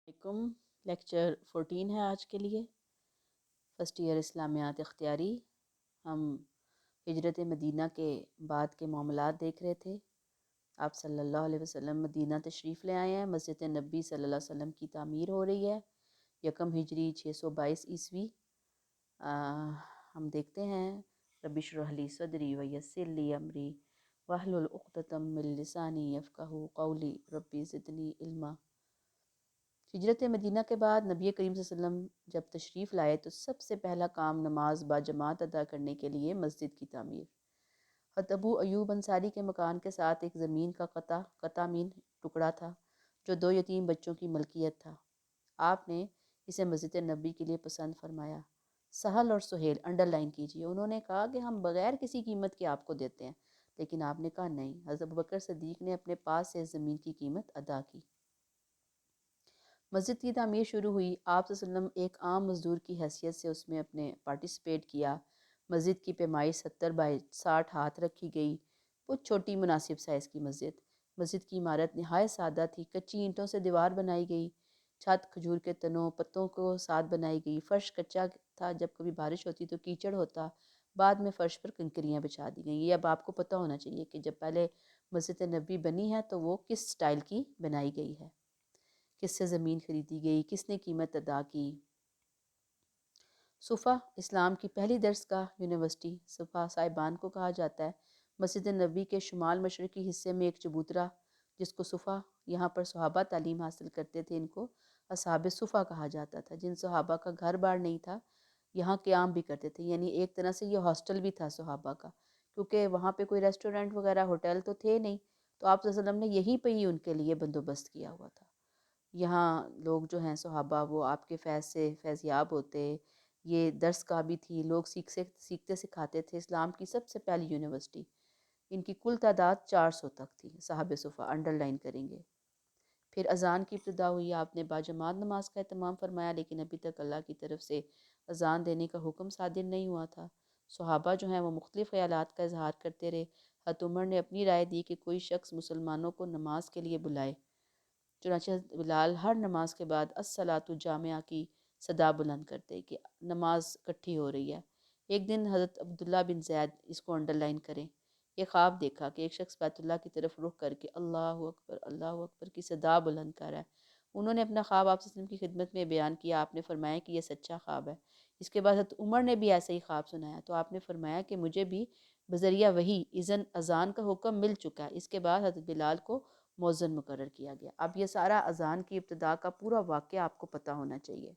علیکم۔ لیکچر 14 ہے آج کے لیے، فرسٹ ایئر اسلامیات اختیاری۔ ہم ہجرت مدینہ کے بعد کے معاملات دیکھ رہے تھے۔ آپ صلی اللہ علیہ وسلم مدینہ تشریف لے آئے ہیں، مسجد نبی صلی اللہ علیہ وسلم کی تعمیر ہو رہی ہے، یکم ہجری 622 عیسوی۔ ہم دیکھتے ہیں رب اشرح لی صدری ویسر لی امری واحلل عقدۃ من لسانی یفقہوا قولی رب زدنی علما۔ ہجرت مدینہ کے بعد نبی کریم صلی اللہ علیہ وسلم جب تشریف لائے تو سب سے پہلا کام نماز باجماعت ادا کرنے کے لیے مسجد کی تعمیر۔ حضرت ابو ایوب انصاری کے مکان کے ساتھ ایک زمین کا قطع مین ٹکڑا تھا جو 2 یتیم بچوں کی ملکیت تھا۔ آپ نے اسے مسجد نبی کے لیے پسند فرمایا۔ سہل اور سہیل انڈر لائن کیجئے، انہوں نے کہا کہ ہم بغیر کسی قیمت کے آپ کو دیتے ہیں، لیکن آپ نے کہا نہیں۔ حضرت ابوبکر صدیق نے اپنے پاس سے اس زمین کی قیمت ادا کی۔ مسجد کی تعمیر شروع ہوئی۔ آپ صلی اللہ علیہ وسلم ایک عام مزدور کی حیثیت سے اس میں اپنے پارٹیسپیٹ کیا۔ مسجد کی پیمائی 70 بائی 60 ہاتھ رکھی گئی، بہت چھوٹی مناسب سائز کی مسجد۔ مسجد کی عمارت نہایت سادہ تھی، کچی اینٹوں سے دیوار بنائی گئی، چھت کھجور کے تنوں پتوں کو ساتھ بنائی گئی، فرش کچا تھا، جب کبھی بارش ہوتی تو کیچڑ ہوتا، بعد میں فرش پر کنکریاں بچھا دی گئیں۔ یہ اب آپ کو پتہ ہونا چاہیے کہ جب پہلے مسجد نبی بنی ہے تو وہ کس سٹائل کی بنائی گئی ہے، کس سے زمین خریدی گئی، کس نے قیمت ادا کی۔ صفا اسلام کی پہلی درسگاہ یونیورسٹی صفا صاحبان کو کہا جاتا ہے۔ مسجد نبی کے شمال مشرقی حصے میں ایک چبوترا جس کو صفا، یہاں پر صحابہ تعلیم حاصل کرتے تھے، ان کو اصحاب صفا کہا جاتا تھا، جن صحابہ کا گھر بار نہیں تھا، یہاں قیام بھی کرتے تھے، یعنی ایک طرح سے یہ ہاسٹل بھی تھا صحابہ کا، کیونکہ وہاں پہ کوئی ریسٹورنٹ وغیرہ ہوٹل تو تھے نہیں، تو آپ صلی اللہ علیہ وسلم نے یہیں پہ ہی ان کے لیے بندوبست کیا ہوا تھا۔ یہاں لوگ جو ہیں صحابہ وہ آپ کے فیض سے فیض یاب ہوتے۔ یہ درس گاہ بھی تھی، لوگ سیکھتے سکھاتے تھے۔ اسلام کی سب سے پہلی یونیورسٹی، ان کی کل تعداد 400 تک تھی۔ صحابہ صفا انڈر لائن کریں گے۔ پھر اذان کی ابتدا ہوئی، آپ نے باجماعت نماز کا اہتمام فرمایا، لیکن ابھی تک اللہ کی طرف سے اذان دینے کا حکم صادر نہیں ہوا تھا۔ صحابہ جو ہیں وہ مختلف خیالات کا اظہار کرتے رہے۔ حضرت عمر نے اپنی رائے دی کہ کوئی شخص مسلمانوں کو نماز کے لیے بلائے، چنانچہ بلال ہر نماز کے بعد الصلاۃ جامعہ کی صدا بلند کرتے کہ نماز اکٹھی ہو رہی ہے۔ ایک دن حضرت عبداللہ بن زید، اس کو انڈر لائن کریں، یہ خواب دیکھا کہ ایک شخص بیت اللہ کی طرف رخ کر کے اللہ اکبر کی صدا بلند کر رہا ہے۔ انہوں نے اپنا خواب آپ صلی اللہ علیہ وسلم کی خدمت میں بیان کیا۔ آپ نے فرمایا کہ یہ سچا خواب ہے۔ اس کے بعد حضرت عمر نے بھی ایسا ہی خواب سنایا، تو آپ نے فرمایا کہ مجھے بھی بذریعہ وحی اذان کا حکم مل چکا ہے۔ اس کے بعد حضرت بلال کو مؤذن مقرر کیا گیا۔ اب یہ سارا اذان کی ابتدا کا پورا واقعہ آپ کو پتہ ہونا چاہیے۔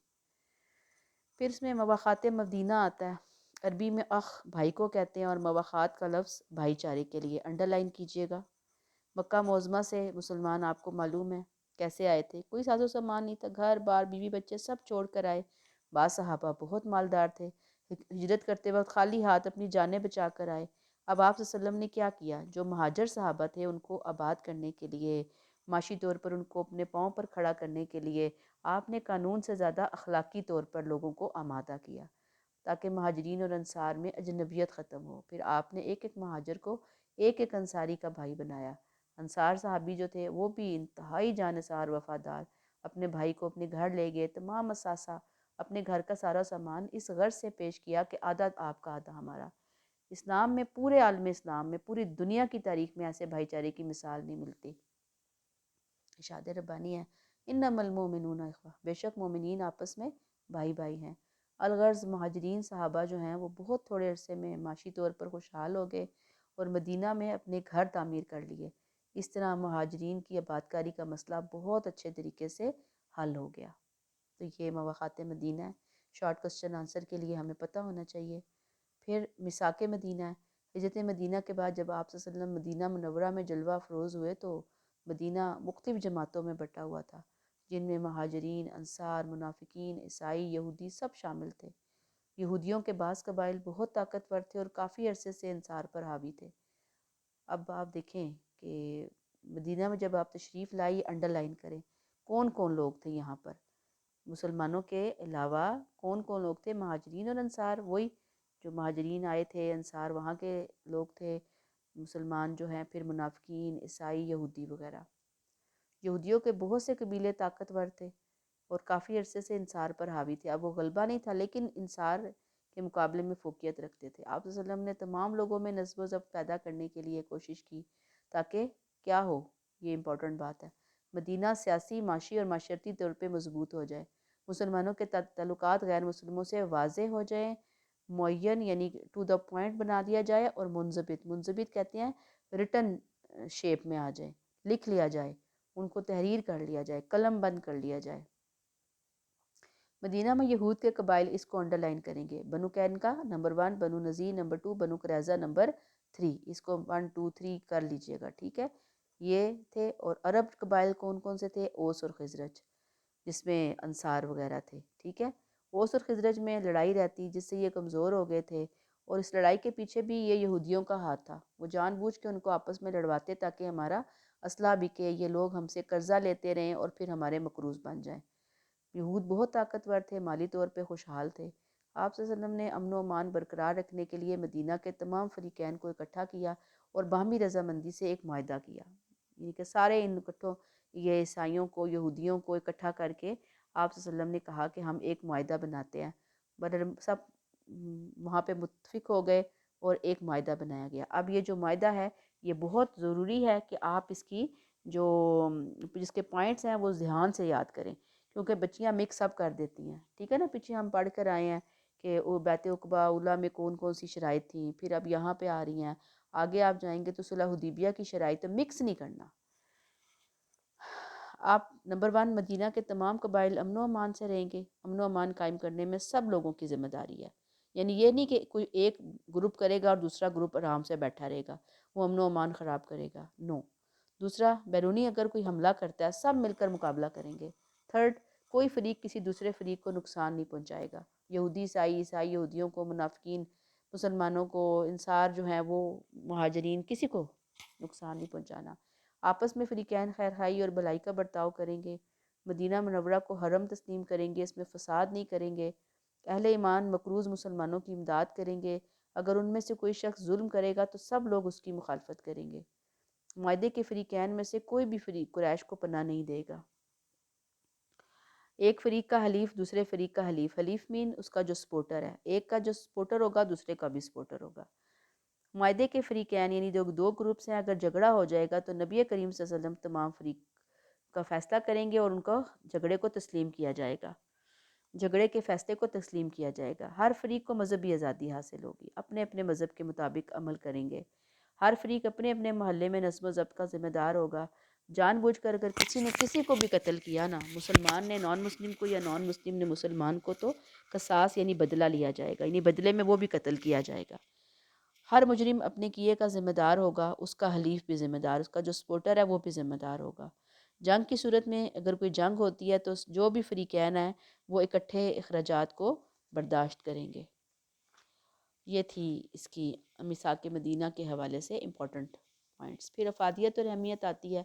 پھر اس میں مواخات مدینہ آتا ہے۔ عربی میں اخ بھائی کو کہتے ہیں، اور مواخات کا لفظ بھائی چارے کے لیے، انڈر لائن کیجئے گا۔ مکہ معظمہ سے مسلمان آپ کو معلوم ہے کیسے آئے تھے، کوئی ساز و سامان نہیں تھا، گھر بار بیوی بچے سب چھوڑ کر آئے۔ بعض صحابہ بہت مالدار تھے، ہجرت کرتے وقت خالی ہاتھ اپنی جانیں بچا کر آئے۔ اب آپ صلی اللہ علیہ وسلم نے کیا کیا؟ جو مہاجر صحابہ تھے ان کو آباد کرنے کے لیے، معاشی طور پر ان کو اپنے پاؤں پر کھڑا کرنے کے لیے آپ نے قانون سے زیادہ اخلاقی طور پر لوگوں کو آمادہ کیا، تاکہ مہاجرین اور انصار میں اجنبیت ختم ہو۔ پھر آپ نے ایک ایک مہاجر کو ایک ایک انصاری کا بھائی بنایا۔ انصار صحابی جو تھے وہ بھی انتہائی جانثار وفادار، اپنے بھائی کو اپنے گھر لے گئے، تمام اثاثہ اپنے گھر کا سارا سامان اس غرض سے پیش کیا کہ آدھا آپ کا آدھا ہمارا۔ اسلام میں، پورے عالم اسلام میں، پوری دنیا کی تاریخ میں ایسے بھائی چارے کی مثال نہیں ملتی۔ ارشاد ربانی ہے انما المؤمنون اخوہ، بے شک مومنین آپس میں بھائی بھائی ہیں۔ الغرض مہاجرین صحابہ جو ہیں وہ بہت تھوڑے عرصے میں معاشی طور پر خوشحال ہو گئے اور مدینہ میں اپنے گھر تعمیر کر لیے۔ اس طرح مہاجرین کی آبادکاری کا مسئلہ بہت اچھے طریقے سے حل ہو گیا۔ تو یہ مواخات مدینہ ہے، شارٹ کوسچن آنسر کے لیے ہمیں پتہ ہونا چاہیے۔ پھر میثاق مدینہ ہے۔ ہجرت مدینہ کے بعد جب آپ صلی اللہ علیہ وسلم مدینہ منورہ میں جلوہ افروز ہوئے تو مدینہ مختلف جماعتوں میں بٹا ہوا تھا، جن میں مہاجرین، انصار، منافقین، عیسائی، یہودی سب شامل تھے۔ یہودیوں کے بعض قبائل بہت طاقتور تھے اور کافی عرصے سے انصار پر حاوی تھے۔ اب آپ دیکھیں کہ مدینہ میں جب آپ تشریف لائی، انڈر لائن کریں کون کون لوگ تھے یہاں پر، مسلمانوں کے علاوہ کون کون لوگ تھے؟ مہاجرین اور انصار، وہی جو مہاجرین آئے تھے، انصار وہاں کے لوگ تھے، مسلمان جو ہیں پھر منافقین، عیسائی، یہودی وغیرہ۔ یہودیوں کے بہت سے قبیلے طاقتور تھے، اور کافی عرصے سے انصار پر حاوی تھے. اب وہ غلبہ نہیں تھا لیکن انصار کے مقابلے میں فوقیت رکھتے تھے. آپ صلی اللہ علیہ وسلم نے تمام لوگوں میں نظم و ضبط پیدا کرنے کے لیے کوشش کی تاکہ کیا ہو، یہ امپورٹنٹ بات ہے، مدینہ سیاسی، معاشی اور معاشرتی طور پہ مضبوط ہو جائے، مسلمانوں کے تعلقات غیر مسلموں سے واضح ہو جائیں، معین یعنی ٹو دا پوائنٹ بنا دیا جائے، اور منضبط کہتے ہیں ریٹن شیپ میں آ جائے، لکھ لیا جائے، ان کو تحریر کر لیا جائے، قلم بند کر لیا جائے. مدینہ میں یہود کے قبائل اس کو انڈر لائن کریں گے. بنو قینقاع نمبر 1، بنو نذیر نمبر 2، بنو قریظہ نمبر 3. اس کو 1 2 3 کر لیجئے گا، ٹھیک ہے. یہ تھے. اور عرب قبائل کون کون سے تھے؟ اوس اور خزرج، جس میں انصار وغیرہ تھے، ٹھیک ہے. اوس اور خزرج میں لڑائی رہتی جس سے یہ کمزور ہو گئے تھے، اور اس لڑائی کے پیچھے بھی یہ یہودیوں کا ہاتھ تھا. وہ جان بوجھ کے ان کو آپس میں لڑواتے تاکہ ہمارا اسلحہ بکے، یہ لوگ ہم سے قرضہ لیتے رہیں اور پھر ہمارے مقروض بن جائیں. یہود بہت طاقتور تھے، مالی طور پہ خوشحال تھے. آپ صلی اللہ علیہ وسلم نے امن و امان برقرار رکھنے کے لیے مدینہ کے تمام فریقین کو اکٹھا کیا اور باہمی رضامندی سے ایک معاہدہ کیا. یعنی کہ سارے ان اکٹھوں، یہ عیسائیوں کو، یہودیوں کو اکٹھا کر کے آپ صلی اللہ علیہ وسلم نے کہا کہ ہم ایک معاہدہ بناتے ہیں. سب وہاں پہ متفق ہو گئے اور ایک معاہدہ بنایا گیا. اب یہ جو معاہدہ ہے یہ بہت ضروری ہے کہ آپ اس کی جو جس کے پوائنٹس ہیں وہ دھیان سے یاد کریں، کیونکہ بچیاں مکس اپ کر دیتی ہیں، ٹھیک ہے نا. پیچھے ہم پڑھ کر آئے ہیں کہ بیعت عقبہ اولیٰ میں کون کون سی شرائط تھیں، پھر اب یہاں پہ آ رہی ہیں. آگے آپ جائیں گے تو صلح حدیبیہ کی شرائط، مکس نہیں کرنا. آپ نمبر 1 مدینہ کے تمام قبائل امن و امان سے رہیں گے. امن و امان قائم کرنے میں سب لوگوں کی ذمہ داری ہے. یعنی یہ نہیں کہ کوئی ایک گروپ کرے گا اور دوسرا گروپ آرام سے بیٹھا رہے گا، وہ امن و امان خراب کرے گا، نو. دوسرا، بیرونی اگر کوئی حملہ کرتا ہے سب مل کر مقابلہ کریں گے. تھرڈ، کوئی فریق کسی دوسرے فریق کو نقصان نہیں پہنچائے گا. یہودی عیسائی یہودیوں کو، منافقین مسلمانوں کو، انصار جو ہیں وہ مہاجرین، کسی کو نقصان نہیں پہنچانا. آپس میں فریقین خیر خواہی اور بھلائی کا برتاؤ کریں گے. مدینہ منورہ کو حرم تسلیم کریں گے، اس میں فساد نہیں کریں گے. اہل ایمان مقروض مسلمانوں کی امداد کریں گے. اگر ان میں سے کوئی شخص ظلم کرے گا تو سب لوگ اس کی مخالفت کریں گے. معاہدے کے فریقین میں سے کوئی بھی فریق قریش کو پناہ نہیں دے گا. ایک فریق کا حلیف دوسرے فریق کا حلیف، حلیف مین اس کا جو سپورٹر ہے، ایک کا جو سپورٹر ہوگا دوسرے کا بھی سپورٹر ہوگا. معاہدے کے فریقین یعنی جو دو گروپس ہیں، اگر جھگڑا ہو جائے گا تو نبی کریم صلی اللہ علیہ وسلم تمام فریق کا فیصلہ کریں گے اور ان کو جھگڑے کو تسلیم کیا جائے گا. جھگڑے کے فیصلے کو تسلیم کیا جائے گا. ہر فریق کو مذہبی آزادی حاصل ہوگی، اپنے اپنے مذہب کے مطابق عمل کریں گے. ہر فریق اپنے اپنے محلے میں نظم و ضبط کا ذمہ دار ہوگا. جان بوجھ کر اگر کسی نے کسی کو بھی قتل کیا نا، مسلمان نے نان مسلم کو یا نان مسلم نے مسلمان کو، تو قصاص یعنی بدلہ لیا جائے گا، یعنی بدلے میں وہ بھی قتل کیا جائے گا. ہر مجرم اپنے کیے کا ذمہ دار ہوگا، اس کا حلیف بھی ذمہ دار، اس کا جو سپورٹر ہے وہ بھی ذمہ دار ہوگا. جنگ کی صورت میں اگر کوئی جنگ ہوتی ہے تو جو بھی فریقین ہیں وہ اکٹھے اخراجات کو برداشت کریں گے. یہ تھی اس کی میثاق مدینہ کے حوالے سے امپورٹنٹ پوائنٹس. پھر افادیت اور اہمیت آتی ہے.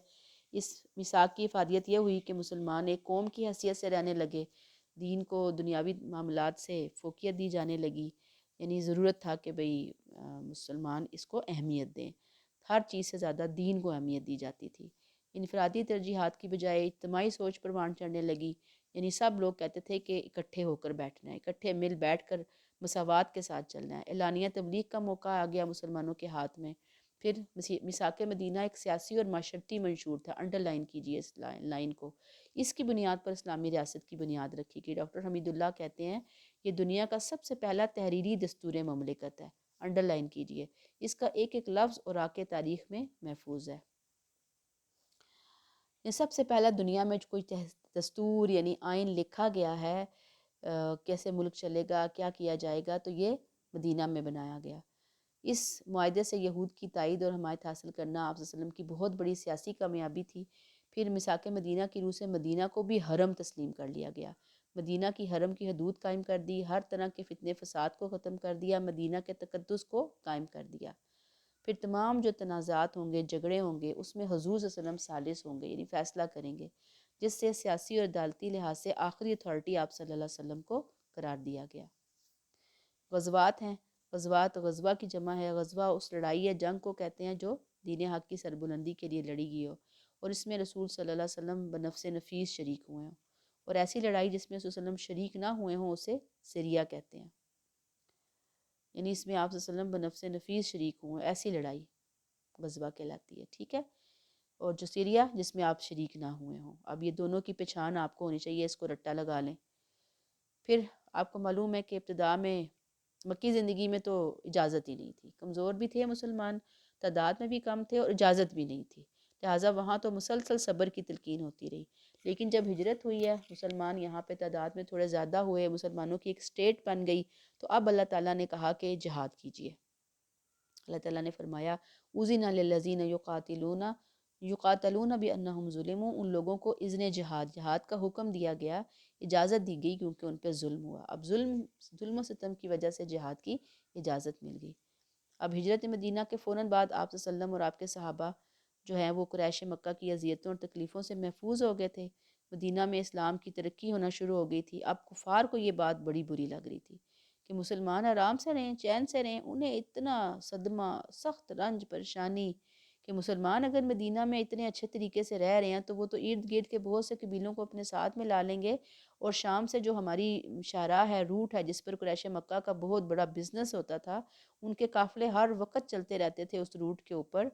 اس میثاق کی افادیت یہ ہوئی کہ مسلمان ایک قوم کی حیثیت سے رہنے لگے، دین کو دنیاوی معاملات سے فوقیت دی جانے لگی. یعنی ضرورت تھا کہ بھئی مسلمان اس کو اہمیت دیں، ہر چیز سے زیادہ دین کو اہمیت دی جاتی تھی. انفرادی ترجیحات کی بجائے اجتماعی سوچ پروان چڑھنے لگی. یعنی سب لوگ کہتے تھے کہ اکٹھے ہو کر بیٹھنا ہے، اکٹھے مل بیٹھ کر مساوات کے ساتھ چلنا ہے. اعلانیہ تبلیغ کا موقع آ گیا مسلمانوں کے ہاتھ میں. پھر میثاق مدینہ ایک سیاسی اور معاشرتی منشور تھا. انڈر لائن کیجیے اس لائن کو. اس کی بنیاد پر اسلامی ریاست کی بنیاد رکھی گئی. ڈاکٹر حمید اللہ کہتے ہیں یہ دنیا کا سب سے پہلا تحریری دستور مملکت ہے. انڈر لائن کیجیے، اس کا ایک ایک لفظ اوراق تاریخ میں محفوظ ہے. یہ سب سے پہلا دنیا میں کوئی دستور یعنی آئین لکھا گیا ہے، کیسے ملک چلے گا، کیا کیا جائے گا، تو یہ مدینہ میں بنایا گیا. اس معاہدے سے یہود کی تائید اور حمایت حاصل کرنا آپ صلی اللہ علیہ وسلم کی بہت بڑی سیاسی کامیابی تھی. پھر میثاق مدینہ کی روح سے مدینہ کو بھی حرم تسلیم کر لیا گیا. مدینہ کی حرم کی حدود قائم کر دی، ہر طرح کے فتنے فساد کو ختم کر دیا، مدینہ کے تقدس کو قائم کر دیا. پھر تمام جو تنازعات ہوں گے، جھگڑے ہوں گے، اس میں حضور صلی اللہ علیہ وسلم ثالث ہوں گے، یعنی فیصلہ کریں گے، جس سے سیاسی اور عدالتی لحاظ سے آخری اتھارٹی آپ صلی اللہ علیہ وسلم کو قرار دیا گیا. غزوات ہیں. غزوہ کی جمع ہے. غزوہ اس لڑائی یا جنگ کو کہتے ہیں جو دین حق کی سربلندی کے لیے لڑی گئی ہو، اور اس میں رسول صلی اللہ علیہ وسلم بنفس نفیس شریک ہوئے ہوں. اور ایسی لڑائی جس میں رسول وسلم شریک نہ ہوئے ہوں اسے سریہ کہتے ہیں، یعنی اس میں آپ صلی اللہ علیہ وسلم بنفس نفیس شریک ہوں، ایسی لڑائی غزوہ کہلاتی ہے، ٹھیک ہے۔ اور جو سیریا جس میں آپ شریک نہ ہوئے ہوں، اب یہ دونوں کی پہچان آپ کو ہونی چاہیے، اس کو رٹا لگا لیں۔ پھر آپ کو معلوم ہے کہ ابتداء میں مکی زندگی میں تو اجازت ہی نہیں تھی، کمزور بھی تھے مسلمان، تعداد میں بھی کم تھے اور اجازت بھی نہیں تھی، لہٰذا وہاں تو مسلسل صبر کی تلقین ہوتی رہی۔ لیکن جب ہجرت ہوئی ہے، مسلمان یہاں پہ تعداد میں تھوڑے زیادہ ہوئے، مسلمانوں کی ایک اسٹیٹ بن گئی، تو اب اللہ تعالیٰ نے کہا کہ جہاد کیجیے۔ اللہ تعالیٰ نے فرمایا اُذِنَ لِلَّذِينَ یقاتلون بِأَنَّهُمْ ظُلِمُوا، ان لوگوں کو اذن جہاد کا حکم دیا گیا، اجازت دی گئی کیونکہ ان پہ ظلم ہوا۔ اب ظلم و ستم کی وجہ سے جہاد کی اجازت مل گئی۔ اب ہجرت مدینہ کے فوراً بعد آپ صلی اللہ علیہ وسلم اور آپ کے صحابہ جو ہیں وہ قریش مکہ کی اذیتوں اور تکلیفوں سے محفوظ ہو گئے تھے، مدینہ میں اسلام کی ترقی ہونا شروع ہو گئی تھی۔ اب کفار کو یہ بات بڑی بری لگ رہی تھی کہ مسلمان آرام سے رہیں، چین سے رہیں، انہیں اتنا صدمہ، سخت رنج پریشانی کہ مسلمان اگر مدینہ میں اتنے اچھے طریقے سے رہ رہے ہیں تو وہ تو ارد گرد کے بہت سے قبیلوں کو اپنے ساتھ میں لا لیں گے، اور شام سے جو ہماری شاہراہ ہے، روٹ ہے جس پر قریش مکہ کا بہت بڑا بزنس ہوتا تھا، ان کے قافلے ہر وقت چلتے رہتے تھے اس روٹ کے اوپر،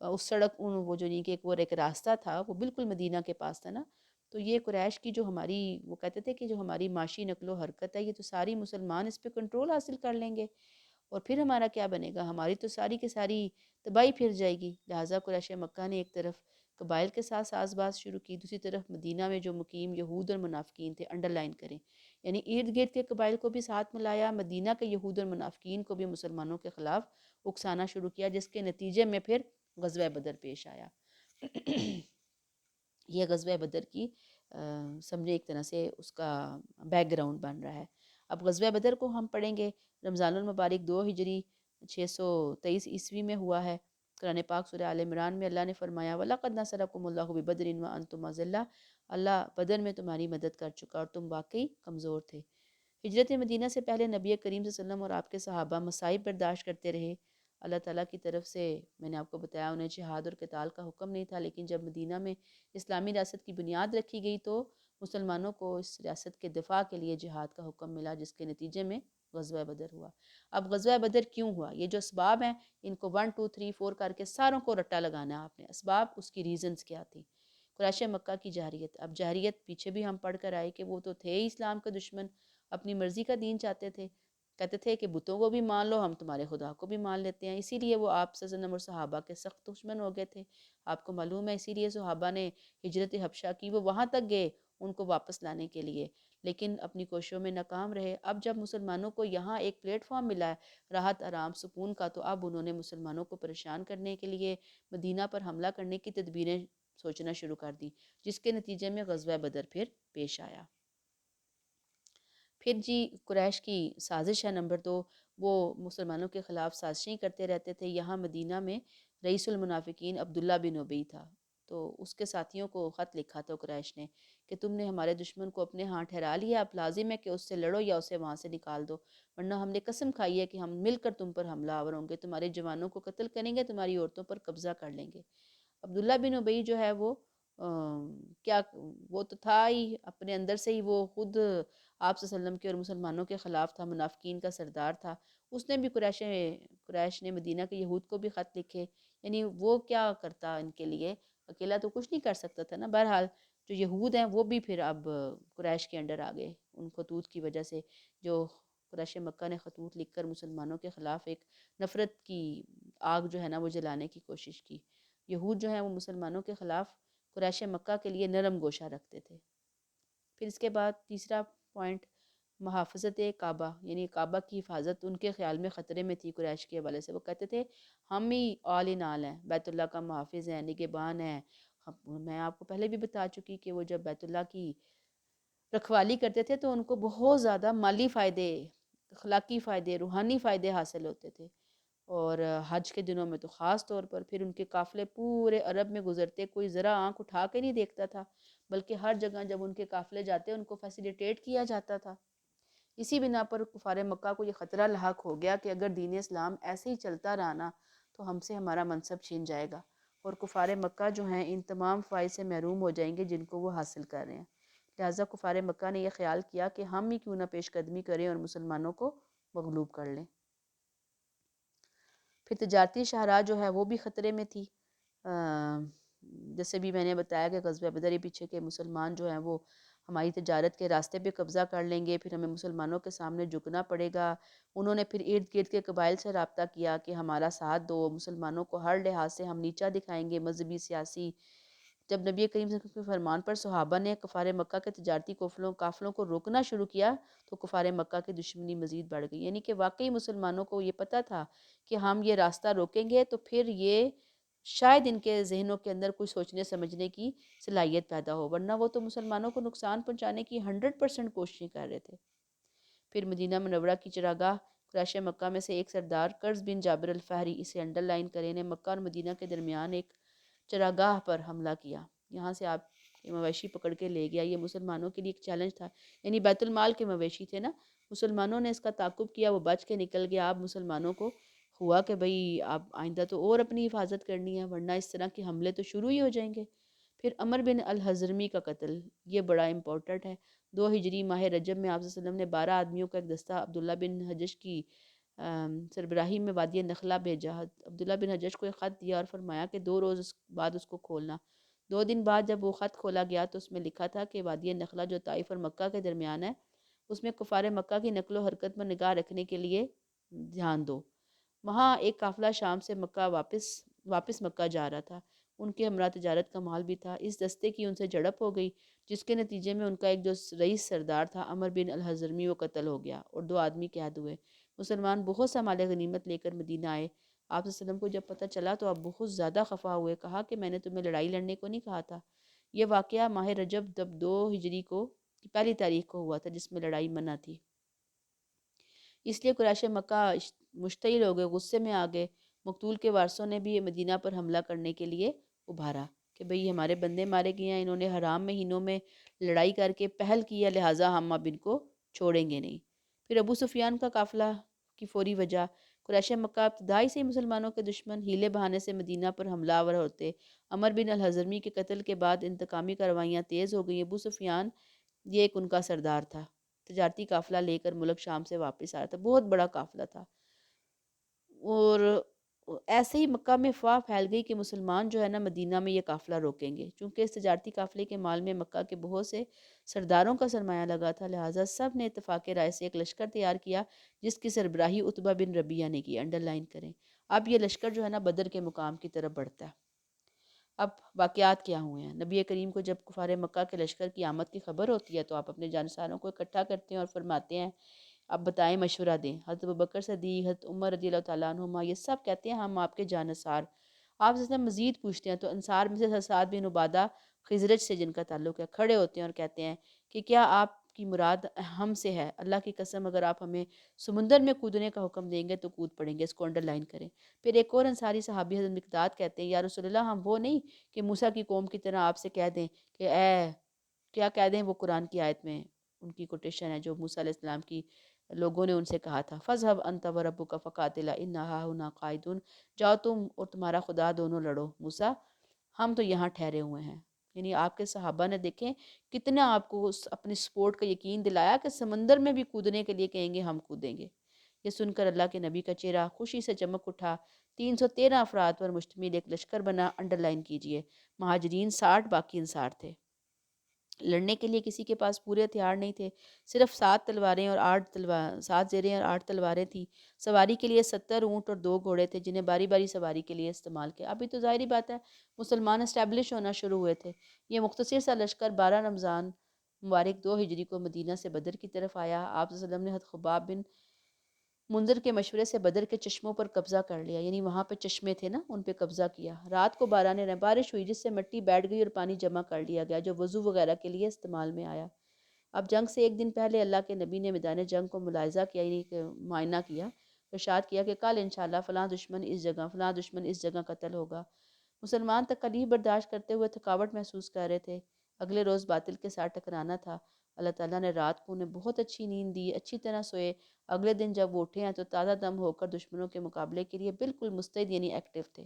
اس سڑک وہ جو نہیں کہ ایک راستہ تھا وہ بالکل مدینہ کے پاس تھا نا، تو یہ قریش کی جو ہماری وہ کہتے تھے کہ جو ہماری معاشی نقل و حرکت ہے یہ تو ساری مسلمان اس پہ کنٹرول حاصل کر لیں گے، اور پھر ہمارا کیا بنے گا، ہماری تو ساری کی ساری تباہی پھر جائے گی۔ لہٰذا قریش مکہ نے ایک طرف قبائل کے ساتھ ساز باز شروع کی، دوسری طرف مدینہ میں جو مقیم یہود اور منافقین تھے، انڈر لائن کریں، یعنی ارد گرد کے قبائل کو بھی ساتھ ملایا، مدینہ کے یہود اور منافقین کو بھی مسلمانوں کے خلاف اکسانا شروع کیا، جس کے نتیجے میں پھر غزوہ بدر پیش آیا۔ یہ غزوہ بدر کی سمجھے ایک طرح سے اس کا بیک گراؤنڈ بن رہا ہے۔ اب غزوہ بدر کو ہم پڑھیں گے رمضان المبارک 2 ہجری 623 عیسوی میں ہوا ہے۔ قرآن پاک سورہ آل عمران میں اللہ نے فرمایا وَلَقَدْ نَصَرَكُمُ اللَّهُ بِبَدْرٍ وَأَنْتُمْ أَذِلَّةٌ، اللہ بدر میں تمہاری مدد کر چکا اور تم واقعی کمزور تھے۔ ہجرت مدینہ سے پہلے نبی کریم صلی اللہ علیہ وسلم اور آپ کے صحابہ مصائب برداشت کرتے رہے، اللہ تعالیٰ کی طرف سے میں نے آپ کو بتایا انہیں جہاد اور قتال کا حکم نہیں تھا، لیکن جب مدینہ میں اسلامی ریاست کی بنیاد رکھی گئی تو مسلمانوں کو اس ریاست کے دفاع کے لیے جہاد کا حکم ملا، جس کے نتیجے میں غزوہ بدر ہوا۔ اب غزوہ بدر کیوں ہوا، یہ جو اسباب ہیں ان کو 1 2 3 4 کر کے ساروں کو رٹا لگانا ہے آپ نے، اسباب اس کی ریزنز کیا تھی۔ قریش مکہ کی جاہریت، اب جاہریت پیچھے بھی ہم پڑھ کر آئے کہ وہ تو تھے ہی اسلام کے دشمن، اپنی مرضی کا دین چاہتے تھے، کہتے تھے کہ بتوں کو بھی مان لو، ہم تمہارے خدا کو بھی مان لیتے ہیں، اسی لیے وہ آپ صلی اللہ علیہ وسلم اور صحابہ کے سخت دشمن ہو گئے تھے۔ آپ کو معلوم ہے اسی لیے صحابہ نے ہجرت حبشہ کی، وہ وہاں تک گئے ان کو واپس لانے کے لیے، لیکن اپنی کوششوں میں ناکام رہے۔ اب جب مسلمانوں کو یہاں ایک پلیٹ فارم ملا ہے راحت آرام سکون کا، تو اب انہوں نے مسلمانوں کو پریشان کرنے کے لیے مدینہ پر حملہ کرنے کی تدبیریں سوچنا شروع کر دی، جس کے نتیجے میں غزوہ بدر پھر پیش آیا۔ پھر جی قریش کی سازش ہے نمبر 2، وہ مسلمانوں کے خلاف سازشیں کرتے رہتے تھے۔ یہاں مدینہ میں رئیس المنافقین عبداللہ بن ابی تھا، تو اس کے ساتھیوں کو خط لکھا تھا قریش نے کہ تم نے ہمارے دشمن کو اپنے ہاں ٹھہرا لیا، اب لازم ہے کہ اس سے لڑو یا اسے وہاں سے نکال دو، ورنہ ہم نے قسم کھائی ہے کہ ہم مل کر تم پر حملہ آور ہوں گے، تمہارے جوانوں کو قتل کریں گے، تمہاری عورتوں پر قبضہ کر لیں گے۔ عبداللہ بن ابی جو ہے وہ کیا وہ تو تھا ہی اپنے اندر سے ہی، وہ خود آپ صلی اللہ علیہ وسلم کے اور مسلمانوں کے خلاف تھا، منافقین کا سردار تھا۔ اس نے بھی قریش نے مدینہ کے یہود کو بھی خط لکھے، یعنی وہ کیا کرتا ان کے لیے، اکیلا تو کچھ نہیں کر سکتا تھا نا۔ بہرحال جو یہود ہیں وہ بھی پھر اب قریش کے انڈر آ گئے ان خطوط کی وجہ سے، جو قریش مکہ نے خطوط لکھ کر مسلمانوں کے خلاف ایک نفرت کی آگ جو ہے نا وہ جلانے کی کوشش کی۔ یہود جو ہیں وہ مسلمانوں کے خلاف قریش مکہ کے لیے نرم گوشہ رکھتے تھے۔ پھر اس کے بعد تیسرا پوائنٹ محافظت کعبہ، یعنی کعبہ کی حفاظت ان کے خیال میں خطرے میں تھی قریش کے حوالے سے۔ وہ کہتے تھے ہم ہی آل ان آل ہیں، بیت اللہ کا محافظ ہیں، نگہبان ہیں۔ میں آپ کو پہلے بھی بتا چکی کہ وہ جب بیت اللہ کی رکھوالی کرتے تھے تو ان کو بہت زیادہ مالی فائدے، اخلاقی فائدے، روحانی فائدے حاصل ہوتے تھے، اور حج کے دنوں میں تو خاص طور پر پھر ان کے قافلے پورے عرب میں گزرتے، کوئی ذرا آنکھ اٹھا کے نہیں دیکھتا تھا، بلکہ ہر جگہ جب ان کے قافلے جاتے ان کو فیسیلیٹیٹ کیا جاتا تھا۔ اسی بنا پر کفار مکہ کو یہ خطرہ لاحق ہو گیا کہ اگر دین اسلام ایسے ہی چلتا رہا نا تو ہم سے ہمارا منصب چھین جائے گا، اور کفار مکہ جو ہیں ان تمام فوائد سے محروم ہو جائیں گے جن کو وہ حاصل کر رہے ہیں۔ لہٰذا کفار مکہ نے یہ خیال کیا کہ ہم ہی کیوں نہ پیش قدمی کریں اور مسلمانوں کو مغلوب کر لیں۔ پھر تجارتی شاہراہ جو ہے وہ بھی خطرے میں تھی۔ جیسے بھی میں نے بتایا کہ غزوہ بدر کے پیچھے کے مسلمان جو ہیں وہ ہماری تجارت کے راستے پہ قبضہ کر لیں گے، پھر ہمیں مسلمانوں کے سامنے جھکنا پڑے گا۔ انہوں نے پھر ارد گرد کے قبائل سے رابطہ کیا کہ ہمارا ساتھ دو، مسلمانوں کو ہر لحاظ سے ہم نیچا دکھائیں گے، مذہبی، سیاسی۔ جب نبی کریم صلی اللہ علیہ وسلم کے فرمان پر صحابہ نے کفار مکہ کے تجارتی قافلوں کو روکنا شروع کیا تو کفار مکہ کی دشمنی مزید بڑھ گئی، یعنی کہ واقعی مسلمانوں کو یہ پتہ تھا کہ ہم یہ راستہ روکیں گے تو پھر یہ شاید ان کے ذہنوں کے اندر کوئی سوچنے سمجھنے کی صلاحیت پیدا ہو، ورنہ وہ تو مسلمانوں کو نقصان پہنچانے کی 100% کوششیں کر رہے تھے۔ پھر مدینہ منورہ کی چراگاہ قریش مکہ میں سے ایک سردار قرظ بن جابر الفہری، اسے انڈر لائن کریں، نے مکہ اور مدینہ کے درمیان ایک چراگاہ پر حملہ کیا۔ یہاں سے آپ مویشی پکڑ کے لے گیا۔ یہ مسلمانوں کے لیے ایک چیلنج تھا، یعنی بیت المال کے مویشی تھے نا، مسلمانوں نے اس کا تعاقب کیا، وہ بچ کے نکل گیا۔ اب مسلمانوں کو ہوا کہ بھئی اب آئندہ تو اور اپنی حفاظت کرنی ہے، ورنہ اس طرح کے حملے تو شروع ہی ہو جائیں گے۔ پھر عمر بن الحضرمی کا قتل، یہ بڑا امپورٹنٹ ہے۔ 2 ہجری ماہ رجب میں آپ صلی اللہ علیہ وسلم نے 12 آدمیوں کا ایک دستہ عبداللہ بن حجش کی سربراہی میں وادی نخلہ بھیجا۔ عبداللہ بن حجش کو ایک خط دیا اور فرمایا کہ 2 روز بعد اس کو کھولنا۔ 2 دن بعد جب وہ خط کھولا گیا تو اس میں لکھا تھا کہ وادی نخلہ جو طائف اور مکہ کے درمیان ہے، اس میں کفار مکہ کی نقل و حرکت پر نگاہ رکھنے کے لیے دھیان دو۔ وہاں ایک قافلہ شام سے مکہ واپس مکہ جا رہا تھا، ان کے ہمراہ تجارت کا مال بھی تھا۔ اس دستے کی ان سے جھڑپ ہو گئی، جس کے نتیجے میں ان کا ایک جو رئیس سردار تھا عمر بن الحضرمی، وہ قتل ہو گیا اور 2 آدمی قید ہوئے۔ مسلمان بہت سا مال غنیمت لے کر مدینہ آئے۔ آپ صلی اللہ علیہ وسلم کو جب پتہ چلا تو آپ بہت زیادہ خفا ہوئے، کہا کہ میں نے تمہیں لڑائی لڑنے کو نہیں کہا تھا۔ یہ واقعہ ماہ رجب 2 ہجری کو پہلی تاریخ کو ہوا تھا، جس میں لڑائی منع تھی۔ اس لیے قریش مکہ مشتعل ہو گئے، غصے میں آ گئے۔ مقتول کے وارثوں نے بھی مدینہ پر حملہ کرنے کے لیے ابھارا کہ بھئی ہمارے بندے مارے گئے ہیں، انہوں نے حرام مہینوں میں لڑائی کر کے پہل کی ہے، لہٰذا ہم اب ان کو چھوڑیں گے نہیں۔ پھر ابو سفیان کا قافلہ کی فوری وجہ، قریش مکہ ابتدائی سے ہی مسلمانوں کے دشمن، ہیلے بہانے سے مدینہ پر حملہ آور ہوتے۔ عمر بن الحضرمی کے قتل کے بعد انتقامی کارروائیاں تیز ہو گئیں۔ ابو سفیان یہ ایک ان کا سردار تھا، تجارتی قافلہ لے کر ملک شام سے واپس آیا تھا، بہت بڑا قافلہ تھا۔ اور ایسے ہی مکہ میں افواہ پھیل گئی کہ مسلمان جو ہے نا مدینہ میں یہ قافلہ روکیں گے، چونکہ اس تجارتی قافلے کے مال میں مکہ کے بہت سے سرداروں کا سرمایہ لگا تھا، لہٰذا سب نے اتفاق رائے سے ایک لشکر تیار کیا جس کی سربراہی عتبہ بن ربیعہ نے کی۔ انڈر لائن کریں۔ اب یہ لشکر جو ہے نا بدر کے مقام کی طرف بڑھتا ہے۔ اب واقعات کیا ہوئے ہیں؟ نبی کریم کو جب کفار مکہ کے لشکر کی آمد کی خبر ہوتی ہے تو آپ اپنے جانساروں کو اکٹھا کرتے ہیں اور فرماتے ہیں اب بتائیں، مشورہ دیں۔ حضرت ابوبکر صدیق، حضرت عمر رضی اللہ تعالیٰ عنہما، یہ سب کہتے ہیں ہم آپ کے جانسار۔ آپ سے مزید پوچھتے ہیں تو انصار میں سے سعد بن عبادہ خزرج سے جن کا تعلق ہے کھڑے ہوتے ہیں اور کہتے ہیں کہ کیا آپ کی مراد ہم سے ہے؟ اللہ کی قسم اگر آپ ہمیں سمندر میں کودنے کا حکم دیں گے تو کود پڑیں گے، اس کو انڈر لائن کریں۔ پھر ایک اور انصاری صحابی حضرت مقداد کہتے ہیں یا رسول اللہ، ہم وہ نہیں کہ موسیٰ کی قوم کی طرح آپ سے کہہ دیں کہ کیا کہہ دیں، وہ قرآن کی آیت میں ان کی کوٹیشن ہے جو موسیٰ علیہ السلام کی لوگوں نے ان سے کہا تھا، فَاذْهَبْ أَنْتَ وَرَبُّكَ فَقَاتِلَا إِنَّا هَاهُنَا قَاعِدُونَ، جاؤ تم اور تمہارا خدا دونوں لڑو موسیٰ، ہم تو یہاں ٹھہرے ہوئے ہیں۔ یعنی آپ کے صحابہ نے دیکھیں کتنا آپ کو اپنی سپورٹ کا یقین دلایا کہ سمندر میں بھی کودنے کے لیے کہیں گے ہم کودیں گے۔ یہ سن کر اللہ کے نبی کا چہرہ خوشی سے چمک اٹھا۔ 313 افراد پر مشتمل ایک لشکر بنا، انڈر لائن کیجئے۔ مہاجرین 60، باقی انصار تھے۔ لڑنے کے لیے کسی کے پاس پورے ہتھیار نہیں تھے، صرف 7 تلواریں اور 7 زیریں اور 8 تلواریں تھیں۔ سواری کے لیے 70 اونٹ اور 2 گھوڑے تھے جنہیں باری باری سواری کے لیے استعمال کیا۔ ابھی تو ظاہری بات ہے مسلمان اسٹیبلش ہونا شروع ہوئے تھے۔ یہ مختصر سا لشکر 12 رمضان مبارک 2 ہجری کو مدینہ سے بدر کی طرف آیا۔ آپ صلی اللہ علیہ وسلم نے حضرت خباب بن منذر کے مشورے سے بدر کے چشموں پر قبضہ کر لیا، یعنی وہاں پہ چشمے تھے نا، ان پہ قبضہ کیا۔ رات کو بارش ہوئی جس سے مٹی بیٹھ گئی اور پانی جمع کر لیا گیا جو وضو وغیرہ کے لیے استعمال میں آیا۔ اب جنگ سے ایک دن پہلے اللہ کے نبی نے میدان جنگ کو ملاحظہ کیا، یعنی کہ معائنہ کیا، ارشاد کیا کہ کل انشاءاللہ فلاں دشمن اس جگہ، فلاں دشمن اس جگہ قتل ہوگا۔ مسلمان تکلیف برداشت کرتے ہوئے تھکاوٹ محسوس کر رہے تھے، اگلے روز باطل کے ساتھ ٹکرانا تھا۔ اللہ تعالیٰ نے رات کو انہیں بہت اچھی نیند دی، اچھی طرح سوئے۔ اگلے دن جب وہ اٹھے ہیں تو تازہ دم ہو کر دشمنوں کے مقابلے کے لیے بالکل مستعد، یعنی ایکٹیو تھے۔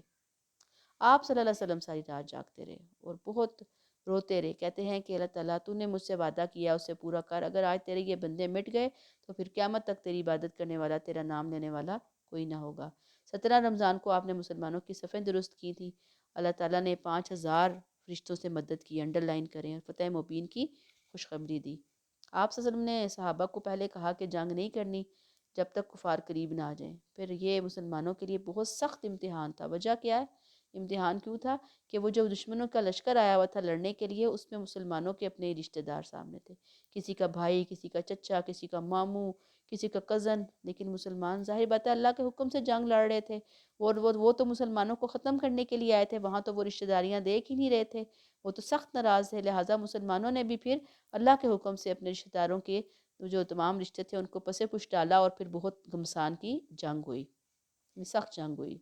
آپ صلی اللہ علیہ وسلم ساری رات جاگتے رہے اور بہت روتے رہے، کہتے ہیں کہ اللہ تعالیٰ تو نے مجھ سے وعدہ کیا اسے پورا کر، اگر آج تیرے یہ بندے مٹ گئے تو پھر قیامت تک تیری عبادت کرنے والا، تیرا نام لینے والا کوئی نہ ہوگا۔ 17 رمضان کو آپ نے مسلمانوں کی صفیں درست کی تھی، اللہ تعالیٰ نے 5,000 فرشتوں سے مدد کی، انڈر لائن کریں، اور فتح مبین کی خوشخبری دی۔ آپ صلی اللہ علیہ وسلم نے صحابہ کو پہلے کہا کہ جنگ نہیں کرنی جب تک کفار قریب نہ آ جائیں، پھر یہ مسلمانوں کے لیے بہت سخت امتحان تھا۔ وجہ کیا ہے؟ امتحان کیوں تھا؟ کہ وہ جو دشمنوں کا لشکر آیا ہوا تھا لڑنے کے لیے، اس میں مسلمانوں کے اپنے رشتہ دار سامنے تھے، کسی کا بھائی، کسی کا چچا، کسی کا ماموں، کسی کا کزن، لیکن مسلمان ظاہر بات ہے اللہ کے حکم سے جنگ لڑ رہے تھے، اور وہ تو مسلمانوں کو ختم کرنے کے لیے آئے تھے، وہاں تو وہ رشتہ داریاں دیکھ ہی نہیں رہے تھے، وہ تو سخت ناراض تھے، لہٰذا مسلمانوں نے بھی پھر اللہ کے حکم سے اپنے رشتہ داروں کے جو تمام رشتے تھے ان کو پسے پش ڈالا، اور پھر بہت گھمسان کی جنگ ہوئی، سخت جنگ ہوئی۔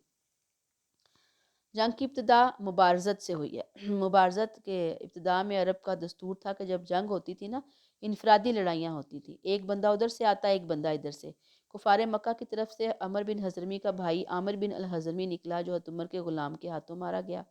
جنگ کی ابتدا مبارزت سے ہوئی ہے۔ مبارزت کے ابتدا میں عرب کا دستور تھا کہ جب جنگ ہوتی تھی نا، انفرادی لڑائیاں ہوتی تھی، ایک بندہ ادھر سے آتا ہے، ایک بندہ ادھر سے۔ کفار مکہ کی طرف سے عمر بن حضرمی کا بھائی عامر بن الحضرمی نکلا، جو حضرت عمر کے غلام کے ہاتھوں مارا گیا۔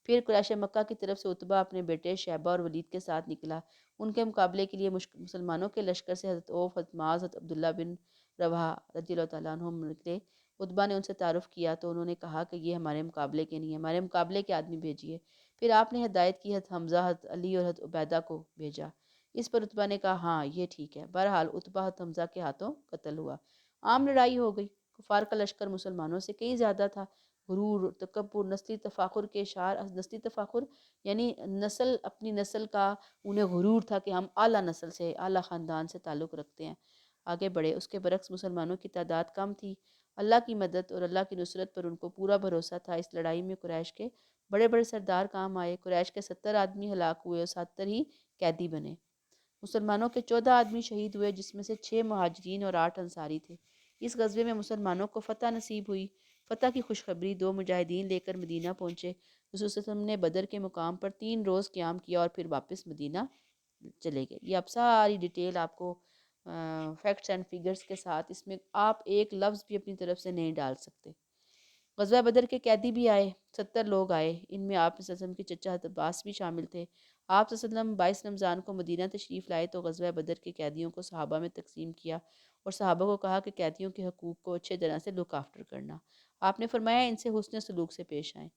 پھر قریش مکہ کی طرف سے عتبہ اپنے بیٹے شیبہ اور ولید کے ساتھ نکلا، ان کے مقابلے کے لیے مسلمانوں کے لشکر سے حضرت عوف، حضرت معاذ، حضرت عبداللہ بن رواحہ رضی اللہ تعالیٰ عنہم نکلے۔ عتبہ نے ان سے تعارف کیا تو انہوں نے کہا کہ یہ ہمارے مقابلے کے نہیں ہیں، ہمارے مقابلے کے آدمی بھیجیے۔ پھر آپ نے ہدایت کی، حضرت حمزہ، حضرت علی اور حضرت عبیدہ کو بھیجا۔ اس پر عتبہ نے کہا ہاں یہ ٹھیک ہے۔ بہرحال عتبہ حضرت حمزہ کے ہاتھوں قتل ہوا، عام لڑائی ہو گئی۔ کفار کا لشکر مسلمانوں سے کہیں زیادہ تھا۔ غرور، تکبر، نسلی تفاخر کے اشعار، نسلی تفاخر یعنی نسل، اپنی نسل کا انہیں غرور تھا کہ ہم اعلیٰ نسل سے، اعلیٰ خاندان سے تعلق رکھتے ہیں، آگے بڑھے۔ اس کے برعکس مسلمانوں کی تعداد کم تھی، اللہ کی مدد اور اللہ کی نصرت پر ان کو پورا بھروسہ تھا۔ اس لڑائی میں قریش کے بڑے بڑے سردار کام آئے، قریش کے 70 آدمی ہلاک ہوئے اور 70 ہی قیدی بنے۔ مسلمانوں کے 14 آدمی شہید ہوئے، جس میں سے 6 مہاجرین اور 8 انصاری تھے۔ اس غزوے میں مسلمانوں کو فتح نصیب ہوئی۔ فتح کی خوشخبری 2 مجاہدین لے کر مدینہ پہنچے۔ رسول صلی اللہ علیہ وسلم نے بدر کے مقام پر 3 روز قیام کیا اور پھر واپس مدینہ چلے گئے۔ یہ اب ساری ڈیٹیل آپ کو فیکٹس اینڈ فیگرز کے ساتھ، اس میں آپ ایک لفظ بھی اپنی طرف سے نہیں ڈال سکتے۔ غزوہ بدر کے قیدی بھی آئے، 70 لوگ آئے، ان میں آپ صلی اللہ علیہ وسلم کے چچا حضرت عباس بھی شامل تھے۔ آپ صلی اللہ علیہ وسلم 22 رمضان کو مدینہ تشریف لائے تو غزوہ بدر کے قیدیوں کو صحابہ میں تقسیم کیا اور صحابہ کو کہا کہ قیدیوں کے حقوق کو اچھے طرح سے لک آفٹر کرنا۔ آپ نے فرمایا ان سے حسن سلوک سے پیش آئیں۔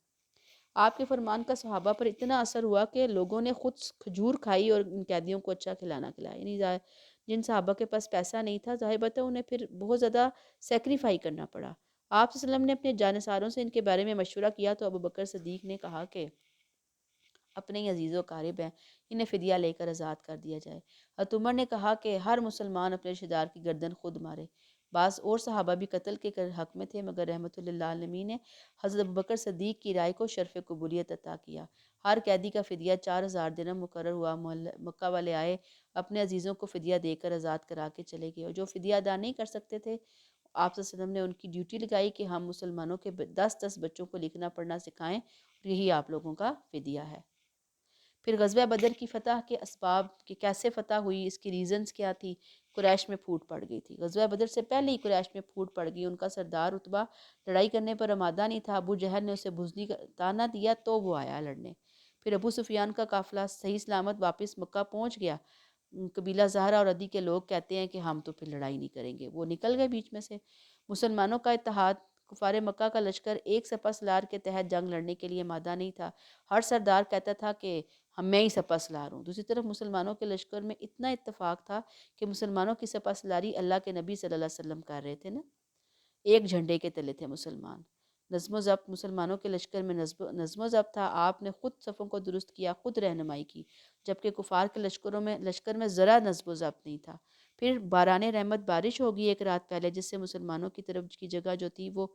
آپ کے فرمان کا صحابہ پر اتنا اثر ہوا کہ لوگوں نے خود کھجور کھائی اور ان قیدیوں کو اچھا کھلانا کھلایا، یعنی جن صحابہ کے پاس پیسہ نہیں تھا، ظاہر بات ہے انہیں پھر بہت زیادہ سیکریفائی کرنا پڑا۔ آپ صلی اللہ علیہ وسلم نے اپنے جانثاروں سے ان کے بارے میں مشورہ کیا تو ابوبکر صدیق نے کہا کہ اپنے ہی عزیز و قارب ہیں، انہیں فدیہ لے کر آزاد کر دیا جائے۔ حضرت عمر نے کہا کہ ہر مسلمان اپنے رشتہ دار کی گردن خود مارے۔ بعض اور صحابہ بھی قتل کے حق میں تھے، مگر رحمت اللہ عالمین نے حضرت ابوبکر صدیق کی رائے کو شرف قبولیت عطا کیا۔ ہر قیدی کا فدیہ 4,000 درہم مقرر ہوا۔ مکہ والے آئے، اپنے عزیزوں کو فدیہ دے کر آزاد کرا کے چلے گئے، اور جو فدیہ ادا نہیں کر سکتے تھے، آپ صلی اللہ علیہ وسلم نے ان کی ڈیوٹی لگائی کہ ہم مسلمانوں کے 10 بچوں کو لکھنا پڑھنا سکھائیں، اور یہی آپ لوگوں کا فدیہ ہے۔ پھر غزوہ بدر کی فتح کے اسباب کہ کیسے فتح ہوئی، اس کی ریزنز کیا تھی۔ قریش میں پھوٹ پڑ گئی تھی، غزوہ بدر سے پہلے ہی قریش میں پھوٹ پڑ گئی۔ ان کا سردار عتبہ لڑائی کرنے پر آمادہ نہیں تھا، ابو جہل نے اسے بزدلی کا طعنہ دیا تو وہ آیا لڑنے۔ پھر ابو سفیان کا قافلہ صحیح سلامت واپس مکہ پہنچ گیا۔ قبیلہ زہرہ اور عدی کے لوگ کہتے ہیں کہ ہم تو پھر لڑائی نہیں کریں گے، وہ نکل گئے بیچ میں سے۔ مسلمانوں کا اتحاد، کفار مکہ کا لشکر ایک سپہ سالار کے تحت جنگ لڑنے کے لیے آمادہ نہیں تھا۔ ہر سردار کہتا تھا کہ میں ہی سپہ سالار ہوں۔ دوسری طرف مسلمانوں کے لشکر میں اتنا اتفاق تھا کہ مسلمانوں کی سپہ سالاری اللہ کے نبی صلی اللہ علیہ وسلم کر رہے تھے نا، ایک جھنڈے کے تلے تھے مسلمان۔ نظم و ضبط، مسلمانوں کے لشکر میں نظم و ضبط تھا، آپ نے خود صفوں کو درست کیا، خود رہنمائی کی، جبکہ کفار کے لشکر میں ذرا نظم و ضبط نہیں تھا۔ پھر باران رحمت بارش ہوگی ایک رات پہلے، جس سے مسلمانوں کی طرف کی جگہ جو تھی وہ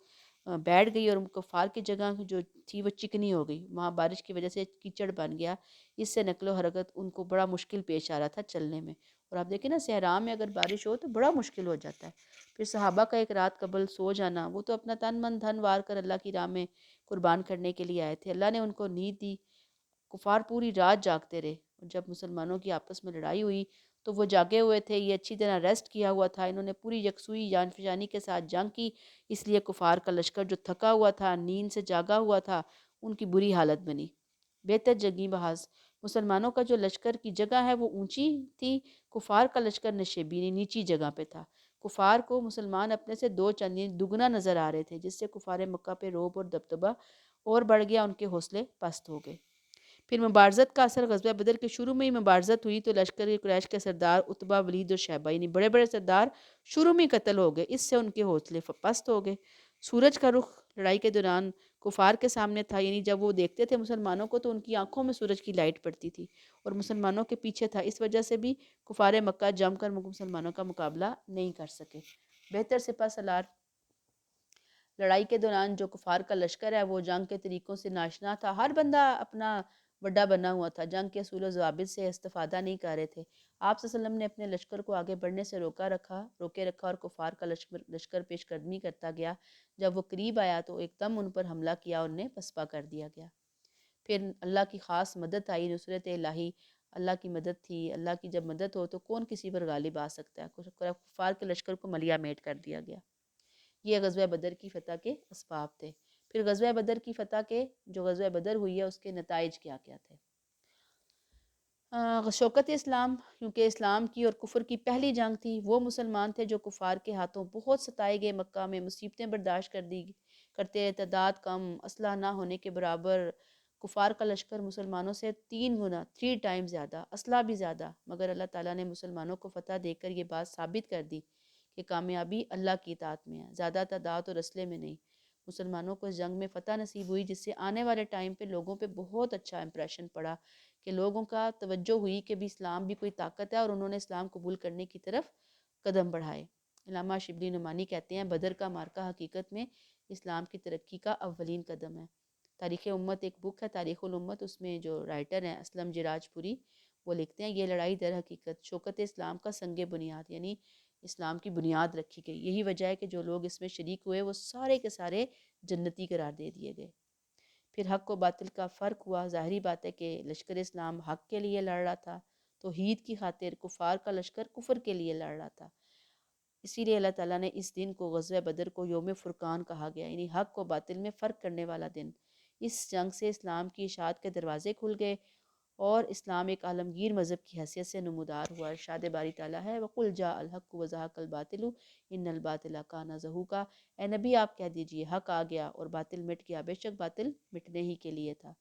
بیٹھ گئی، اور کفار کی جگہ جو تھی وہ چکنی ہو گئی، وہاں بارش کی وجہ سے کیچڑ بن گیا، اس سے نقل و حرکت ان کو بڑا مشکل پیش آ رہا تھا چلنے میں۔ اور آپ دیکھیں نا صحرا میں اگر بارش ہو تو بڑا مشکل ہو جاتا ہے۔ پھر صحابہ کا ایک رات قبل سو جانا، وہ تو اپنا تن من دھن وار کر اللہ کی راہ میں قربان کرنے کے لیے آئے تھے، اللہ نے ان کو نیند دی، کفار پوری رات جاگتے رہے، اور جب مسلمانوں کی آپس میں لڑائی ہوئی تو وہ جاگے ہوئے تھے، یہ اچھی طرح ریسٹ کیا ہوا تھا، انہوں نے پوری یکسوئی جان فشانی کے ساتھ جنگ کی، اس لیے کفار کا لشکر جو تھکا ہوا تھا، نیند سے جاگا ہوا تھا، ان کی بری حالت بنی۔ بہتر جنگی محاذ، مسلمانوں کا جو لشکر کی جگہ ہے وہ اونچی تھی، کفار کا لشکر نشیبی نیچی جگہ پہ تھا۔ کفار کو مسلمان اپنے سے دو چندی دگنا نظر آ رہے تھے، جس سے کفار مکہ پہ رعب اور دبدبہ اور بڑھ گیا، ان کے حوصلے پست ہو گئے۔ پھر مبارزت کا اثر غزوہ بدر کے شروع میں ہی مبارزت ہوئی تو لشکر قریش کے سردار عتبہ، ولید اور شیبہ یعنی بڑے بڑے سردار شروع میں ہی قتل ہو گئے، اس سے ان کے حوصلے پست ہو گئے۔ سورج کا رخ لڑائی کے دوران کفار کے سامنے تھا، یعنی جب وہ دیکھتے تھے مسلمانوں کو تو ان کی آنکھوں میں سورج کی لائٹ پڑتی تھی اور مسلمانوں کے پیچھے تھا، اس وجہ سے بھی کفار مکہ جم کر مسلمانوں کا مقابلہ نہیں کر سکے۔ بہتر سپہ سالار لڑائی کے دوران جو کفار کا لشکر ہے وہ جنگ کے طریقوں سے ناشنا تھا، ہر بندہ اپنا وڈا بنا ہوا تھا، جنگ کے اصول و ضوابط سے استفادہ نہیں کر رہے تھے۔ آپ صلی اللہ علیہ وسلم نے اپنے لشکر کو آگے بڑھنے سے روکے رکھا اور کفار کا لشکر پیش قدمی کرتا گیا۔ جب وہ قریب آیا تو ایک دم ان پر حملہ کیا اور انہیں پسپا کر دیا گیا۔ پھر اللہ کی خاص مدد آئی، نصرت الہی، اللہ کی مدد تھی۔ اللہ کی جب مدد ہو تو کون کسی پر غالب آ سکتا ہے؟ کفار کے لشکر کو ملیا میٹ کر دیا گیا۔ یہ غزوہ بدر کی فتح کے اسباب تھے۔ پھر غزوہ بدر کی فتح کے جو غزوہ بدر ہوئی ہے اس کے نتائج کیا کیا تھے؟ شوکت اسلام، کیونکہ اسلام کی اور کفر کی پہلی جنگ تھی، وہ مسلمان تھے جو کفار کے ہاتھوں بہت ستائے گئے، مکہ میں مصیبتیں برداشت کرتے، تعداد کم، اسلحہ نہ ہونے کے برابر، کفار کا لشکر مسلمانوں سے 3 گنا 3 ٹائم زیادہ، اسلحہ بھی زیادہ، مگر اللہ تعالیٰ نے مسلمانوں کو فتح دے کر یہ بات ثابت کر دی کہ کامیابی اللہ کی اطاعت میں ہے، زیادہ تعداد اور اسلحے میں نہیں۔ مسلمانوں کو اس جنگ میں فتح نصیب ہوئی، جس سے آنے والے ٹائم پہ لوگوں پہ بہت اچھا امپریشن پڑا کہ لوگوں کا توجہ ہوئی کہ بھی اسلام بھی کوئی طاقت ہے، اور انہوں نے اسلام قبول کرنے کی طرف قدم بڑھائے۔ علامہ شبلی نعمانی کہتے ہیں بدر کا معرکہ حقیقت میں اسلام کی ترقی کا اولین قدم ہے۔ تاریخ امت ایک بک ہے، تاریخ الامت، اس میں جو رائٹر ہیں اسلم جراج پوری، وہ لکھتے ہیں یہ لڑائی در حقیقت شوکت اسلام کا سنگ بنیاد، یعنی اسلام کی بنیاد رکھی گئی۔ یہی وجہ ہے کہ جو لوگ اس میں شریک ہوئے وہ سارے کے سارے جنتی قرار دے دیے گئے۔ پھر حق و باطل کا فرق ہوا، ظاہری بات ہے کہ لشکر اسلام حق کے لیے لڑ رہا تھا، توحید کی خاطر، کفار کا لشکر کفر کے لیے لڑ رہا تھا۔ اسی لیے اللہ تعالیٰ نے اس دن کو غزوہ بدر کو یوم فرقان کہا گیا، یعنی حق و باطل میں فرق کرنے والا دن۔ اس جنگ سے اسلام کی اشاعت کے دروازے کھل گئے اور اسلام ایک عالمگیر مذہب کی حیثیت سے نمودار ہوا۔ ارشاد باری تعالیٰ ہے وَقُلْ جَاءَ الْحَقُّ وَزَهَقَ الْبَاطِلُ إِنَّ الْبَاطِلَ كَانَ زَهُوقًا، اے نبی آپ کہہ دیجئے حق آ گیا اور باطل مٹ گیا، بے شک باطل مٹنے ہی کے لیے تھا۔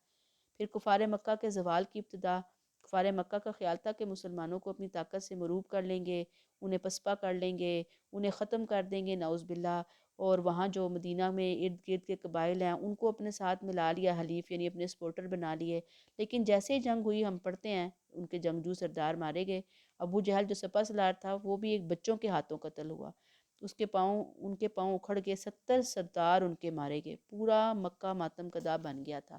پھر کفار مکہ کے زوال کی ابتدا، کفار مکہ کا خیال تھا کہ مسلمانوں کو اپنی طاقت سے مروب کر لیں گے، انہیں پسپا کر لیں گے، انہیں ختم کر دیں گے نعوذ باللہ، اور وہاں جو مدینہ میں ارد گرد کے قبائل ہیں ان کو اپنے ساتھ ملا لیا، حلیف یعنی اپنے سپورٹر بنا لیے۔ لیکن جیسے ہی جنگ ہوئی، ہم پڑھتے ہیں ان کے جنگجو سردار مارے گئے۔ ابو جہل جو سپہ سالار تھا وہ بھی ایک بچوں کے ہاتھوں قتل ہوا، ان کے پاؤں اکھڑ کے 70 سردار ان کے مارے گئے، پورا مکہ ماتم کدا بن گیا تھا۔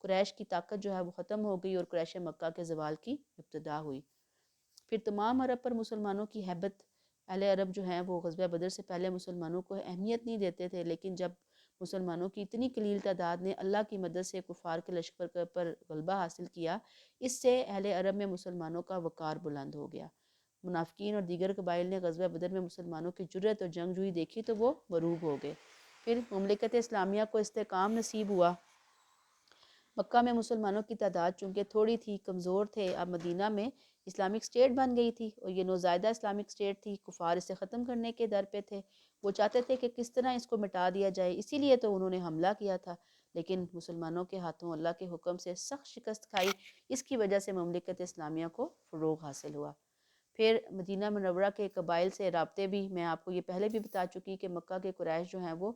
قریش کی طاقت جو ہے وہ ختم ہو گئی اور قریش مکہ کے زوال کی ابتدا ہوئی۔ پھر تمام عرب پر مسلمانوں کی ہیبت، اہل عرب جو ہیں وہ غزوہ بدر سے پہلے مسلمانوں کو اہمیت نہیں دیتے تھے، لیکن جب مسلمانوں کی اتنی قلیل تعداد نے اللہ کی مدد سے کفار کے لشکر پر غلبہ حاصل کیا، اس سے اہل عرب میں مسلمانوں کا وقار بلند ہو گیا۔ منافقین اور دیگر قبائل نے غزوہ بدر میں مسلمانوں کی جرأت اور جنگجوئی دیکھی تو وہ مروب ہو گئے۔ پھر مملکت اسلامیہ کو استحکام نصیب ہوا۔ مکہ میں مسلمانوں کی تعداد چونکہ تھوڑی تھی، کمزور تھے، اب مدینہ میں اسلامک اسٹیٹ بن گئی تھی اور یہ نوزائیدہ اسلامک اسٹیٹ تھی، کفار اسے ختم کرنے کے در پہ تھے، وہ چاہتے تھے کہ کس طرح اس کو مٹا دیا جائے، اسی لیے تو انہوں نے حملہ کیا تھا، لیکن مسلمانوں کے ہاتھوں اللہ کے حکم سے سخت شکست کھائی، اس کی وجہ سے مملکت اسلامیہ کو فروغ حاصل ہوا۔ پھر مدینہ منورہ کے قبائل سے رابطے بھی، میں آپ کو یہ پہلے بھی بتا چکی کہ مکہ کے قریش جو ہیں وہ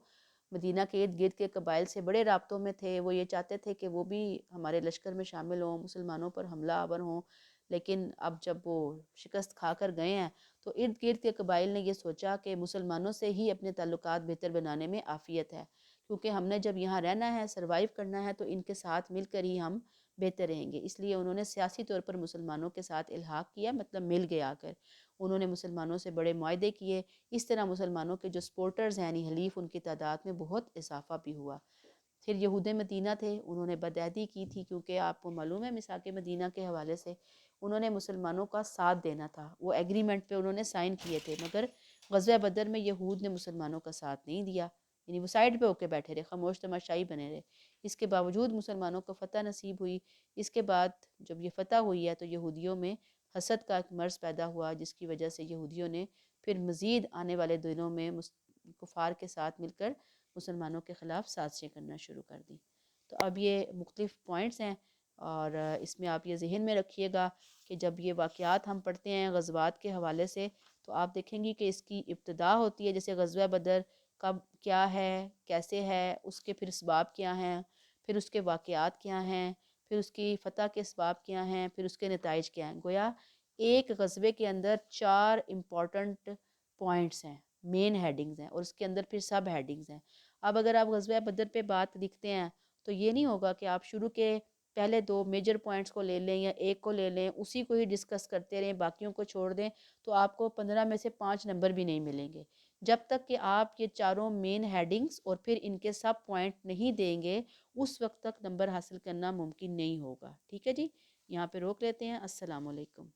مدینہ کے ارد گرد کے قبائل سے بڑے رابطوں میں تھے، وہ یہ چاہتے تھے کہ وہ بھی ہمارے لشکر میں شامل ہوں، مسلمانوں پر حملہ آور ہوں، لیکن اب جب وہ شکست کھا کر گئے ہیں تو ارد گرد کے قبائل نے یہ سوچا کہ مسلمانوں سے ہی اپنے تعلقات بہتر بنانے میں عافیت ہے، کیونکہ ہم نے جب یہاں رہنا ہے، سروائیو کرنا ہے، تو ان کے ساتھ مل کر ہی ہم بہتر رہیں گے، اس لیے انہوں نے سیاسی طور پر مسلمانوں کے ساتھ الحاق کیا، مطلب مل گیا کر انہوں نے مسلمانوں سے بڑے معاہدے کیے، اس طرح مسلمانوں کے جو سپورٹرز ہیں یعنی حلیف، ان کی تعداد میں بہت اضافہ بھی ہوا۔ پھر یہود مدینہ تھے، انہوں نے بدعہدی کی تھی، کیونکہ آپ کو معلوم ہے میثاق مدینہ کے حوالے سے انہوں نے مسلمانوں کا ساتھ دینا تھا، وہ ایگریمنٹ پہ انہوں نے سائن کیے تھے، مگر غزوہ بدر میں یہود نے مسلمانوں کا ساتھ نہیں دیا، یعنی وہ سائڈ پہ ہو کے بیٹھے رہے، خاموش تماشائی بنے رہے۔ اس کے باوجود مسلمانوں کو فتح نصیب ہوئی۔ اس کے بعد جب یہ فتح ہوئی ہے تو یہودیوں میں حسد کا ایک مرض پیدا ہوا، جس کی وجہ سے یہودیوں نے پھر مزید آنے والے دنوں میں کفار کے ساتھ مل کر مسلمانوں کے خلاف سازشیں کرنا شروع کر دیں۔ تو اب یہ مختلف پوائنٹس ہیں، اور اس میں آپ یہ ذہن میں رکھیے گا کہ جب یہ واقعات ہم پڑھتے ہیں غزوات کے حوالے سے، تو آپ دیکھیں گی کہ اس کی ابتدا ہوتی ہے جیسے غزوہ بدر کب کیا ہے، کیسے ہے، اس کے پھر اسباب کیا ہیں، پھر اس کے واقعات کیا ہیں، پھر اس کی فتح کے اسباب کیا ہیں، پھر اس کے نتائج کیا ہیں۔ گویا ایک غزوے کے اندر 4 امپورٹنٹ پوائنٹس ہیں، مین ہیڈنگز ہیں، اور اس کے اندر پھر سب ہیڈنگز ہیں۔ اب اگر آپ غزوہ بدر پہ بات لکھتے ہیں تو یہ نہیں ہوگا کہ آپ شروع کے پہلے 2 میجر پوائنٹس کو لے لیں یا ایک کو لے لیں، اسی کو ہی ڈسکس کرتے رہیں، باقیوں کو چھوڑ دیں، تو آپ کو 15 میں سے 5 نمبر بھی نہیں ملیں گے۔ جب تک کہ آپ یہ چاروں مین ہیڈنگز اور پھر ان کے سب پوائنٹ نہیں دیں گے، اس وقت تک نمبر حاصل کرنا ممکن نہیں ہوگا۔ ٹھیک ہے جی، یہاں پہ روک لیتے ہیں۔ السلام علیکم۔